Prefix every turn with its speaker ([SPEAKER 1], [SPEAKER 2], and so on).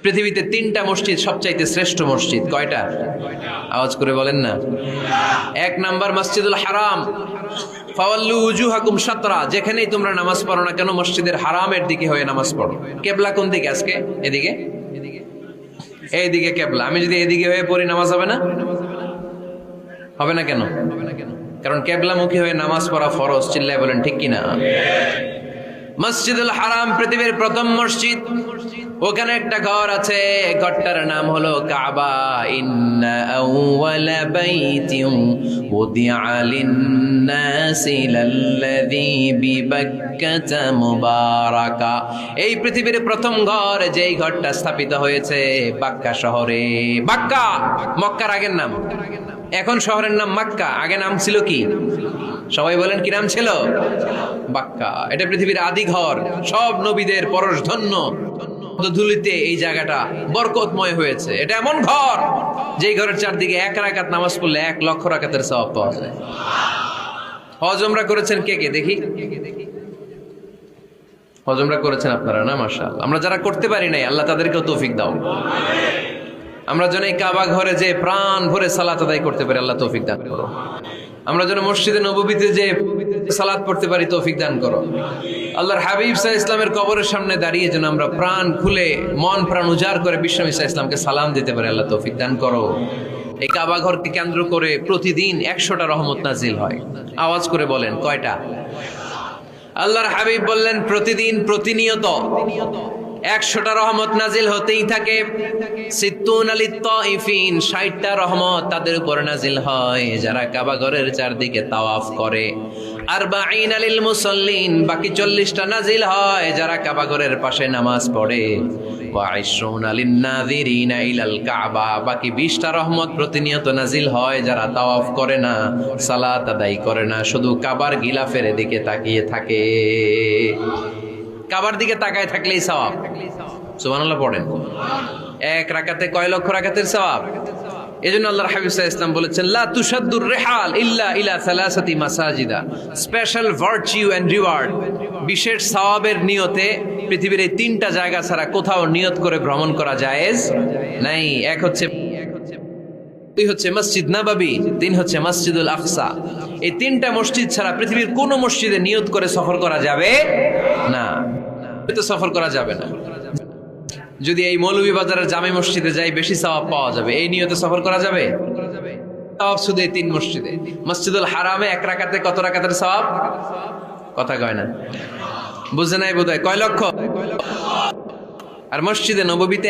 [SPEAKER 1] পৃথিবীতে তিনটা মসজিদ সবচাইতে শ্রেষ্ঠ মসজিদ। কয়টা? আওয়াজ করে বলেন না। এক নাম্বার মসজিদুল হারাম, ফাওয়াল্লু উজুহাকুম শাতরা, যেখানেই তোমরা নামাজ পড়ো না কেন মসজিদের হারামের দিকে হয়ে নামাজ পড়ো। কেবলা কোন দিকে আজকে? এদিকে, এইদিকে কেবলা। আমি যদি এদিকে হয়ে পড়ি নামাজ হবে না? হবে না কেন? কারণ কেবলামুখী হয়ে নামাজ পড়া ফরজ। চিল্লায় বলেন ঠিক কিনা? মসজিদুল হারাম পৃথিবীর প্রথম মসজিদ। ওখানে একটা ঘর আছে, ঘরটার নাম হলো কাবা। ইন্না আউওয়ালা বাইতিন উদিআ লিন-নাসি লাল্লাযী বিবাক্কাতা মুবারাকা। এই পৃথিবীর প্রথম ঘর, যেই ঘরটা স্থাপিত হয়েছে বাক্কা শহরে। বাক্কা মক্কার আগের নাম, এখন শহরের নাম মক্কা। আগে নাম ছিল কি? সবাই বলেন কি নাম ছিল? বাক্কা। এটা পৃথিবীর আদি ঘর, সব নবীদের পরশধন্য ধুলিতে এই জায়গাটা বরকতময় হয়েছে। এটা এমন ঘর যেই ঘরের চারদিকে এক রাকাত নামাজ পড়লে 1,00,000 রাকাতের সওয়াব পাওয়া যায়। হজ উমরা করেছেন কে কে? দেখি হজ উমরা করেছেন আপনারা না? মাশাআল্লাহ। আমরা যারা করতে পারি নাই, আল্লাহ তাদেরকেও তৌফিক দাও। আমরা যেন এই কাবা ঘরে যে প্রাণ ভরে সালাত আদায় করতে পারি, আল্লাহ তৌফিক দান করো। আমরা যেন মসজিদে নববীতে যে সালাত পড়তে পারি, তৌফিক দান করো। আল্লাহর হাবিব সাল্লাল্লাহু আলাইহি ওয়াসাল্লামের কবরের সামনে দাঁড়িয়ে যেন আমরা প্রাণ খুলে মন প্রাণ উজাড় করে বিশ্বনবী সাল্লাল্লাহু আলাইহি ওয়াসাল্লামকে সালাম দিতে পারি, আল্লাহ তৌফিক দান করো। এই কাবা ঘরকে কেন্দ্র করে প্রতিদিন 100টা রহমত নাজিল হয়। আওয়াজ করে বলেন কয়টা? আল্লাহর হাবিব বললেন প্রতিদিন, প্রতিনিয়ত 100টা রহমত নাজিল হতেই থাকে। 60টা রহমত তাদের উপর নাজিল হয় যারা কাবা ঘরের চারদিকে তাওয়াফ করে। 40 লিল মুসাল্লিন, বাকি 40টা নাজিল হয় যারা কাবা ঘরের পাশে নামাজ পড়ে। 20 লিন নাযিরিনা ইলাল কাবা, বাকি 20টা রহমত প্রতিনিয়ত নাজিল হয় যারা তাওয়াফ করে না, সালাত আদায় করে না, শুধু কাবার গিলাফের দিকে তাকিয়ে থাকে। কাবার দিকে তাকায় থাকলেই সওয়াব। সুবহানাল্লাহ পড়েন। এক রাকাতে কয় লক্ষ রাকাতের সওয়াব। এজন্য আল্লাহর হাবিব সাল্লাল্লাহু আলাইহি ওয়াসাল্লাম বলেছেন, লা তুশাদ্দুর রিহাল ইল্লা ইলা সালাসাতি মাসাজিদা। স্পেশাল ভার্চু এন্ড রিওয়ার্ড, বিশেষ সওয়াবের নিয়তে পৃথিবীর এই 3টা জায়গা ছাড়া কোথাও নিয়ত করে ভ্রমণ করা জায়েজ নাই। এক হচ্ছে মসজিদ নববী, 3 হচ্ছে মসজিদুল আকসা। এই 3টা মসজিদ ছাড়া পৃথিবীর কোন মসজিদে নিয়ত করে সফর করা যাবে না। সফর করা যাবে না। যদি এই মৌলভীবাজারের জামে মসজিদে যাই বেশি সওয়াব পাওয়া যাবে, এই নিয়তে সফর করা যাবে? সওয়াব শুধু এই 3 মসজিদে। মসজিদুল হারামে এক রাকাতে কত রাকাতের সওয়াব? কথা কয় না, বুঝে নাই বোধহয়। কয় লক্ষ? আর মসজিদে নববীতে